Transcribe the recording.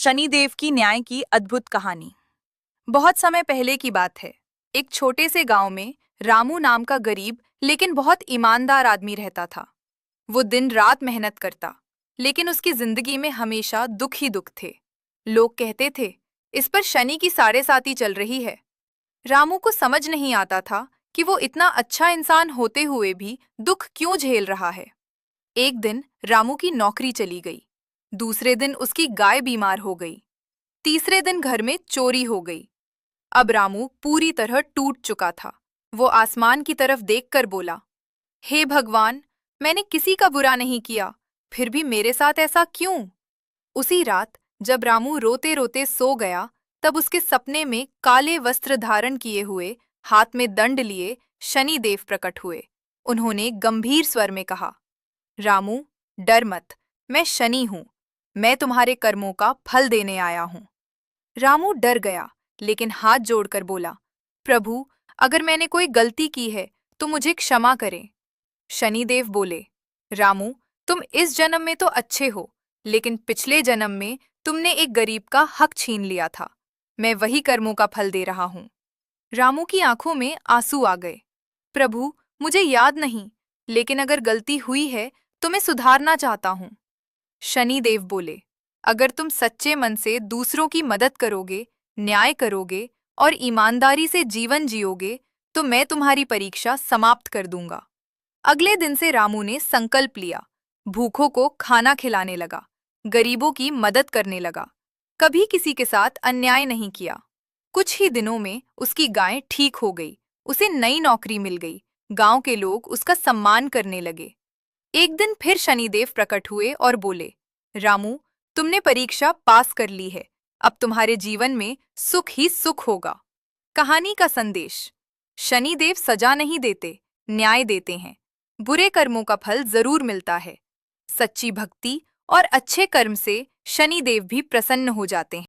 शनिदेव की न्याय की अद्भुत कहानी। बहुत समय पहले की बात है। एक छोटे से गांव में रामू नाम का गरीब लेकिन बहुत ईमानदार आदमी रहता था। वो दिन रात मेहनत करता, लेकिन उसकी जिंदगी में हमेशा दुख ही दुख थे। लोग कहते थे, इस पर शनि की साढ़े साती चल रही है। रामू को समझ नहीं आता था कि वो इतना अच्छा इंसान होते हुए भी दुख क्यों झेल रहा है। एक दिन रामू की नौकरी चली गई। दूसरे दिन उसकी गाय बीमार हो गई। तीसरे दिन घर में चोरी हो गई। अब रामू पूरी तरह टूट चुका था। वो आसमान की तरफ देखकर बोला, हे भगवान, मैंने किसी का बुरा नहीं किया, फिर भी मेरे साथ ऐसा क्यों? उसी रात जब रामू रोते रोते सो गया, तब उसके सपने में काले वस्त्र धारण किए हुए, हाथ में दंड लिए शनि देव प्रकट हुए। उन्होंने गंभीर स्वर में कहा, रामू, डर मत, मैं शनि हूं। मैं तुम्हारे कर्मों का फल देने आया हूं। रामू डर गया, लेकिन हाथ जोड़कर बोला, प्रभु, अगर मैंने कोई गलती की है तो मुझे क्षमा करें। शनिदेव बोले, रामू, तुम इस जन्म में तो अच्छे हो, लेकिन पिछले जन्म में तुमने एक गरीब का हक छीन लिया था। मैं वही कर्मों का फल दे रहा हूं। रामू की आंखों में आंसू आ गए। प्रभु, मुझे याद नहीं, लेकिन अगर गलती हुई है तो मैं सुधारना चाहता हूं। शनिदेव बोले, अगर तुम सच्चे मन से दूसरों की मदद करोगे, न्याय करोगे और ईमानदारी से जीवन जियोगे, तो मैं तुम्हारी परीक्षा समाप्त कर दूंगा। अगले दिन से रामू ने संकल्प लिया। भूखों को खाना खिलाने लगा, गरीबों की मदद करने लगा, कभी किसी के साथ अन्याय नहीं किया। कुछ ही दिनों में उसकी गाय ठीक हो गई, उसे नई नौकरी मिल गई, गांव के लोग उसका सम्मान करने लगे। एक दिन फिर शनिदेव प्रकट हुए और बोले, रामू, तुमने परीक्षा पास कर ली है, अब तुम्हारे जीवन में सुख ही सुख होगा। कहानी का संदेश, शनिदेव सजा नहीं देते, न्याय देते हैं। बुरे कर्मों का फल जरूर मिलता है। सच्ची भक्ति और अच्छे कर्म से शनिदेव भी प्रसन्न हो जाते हैं।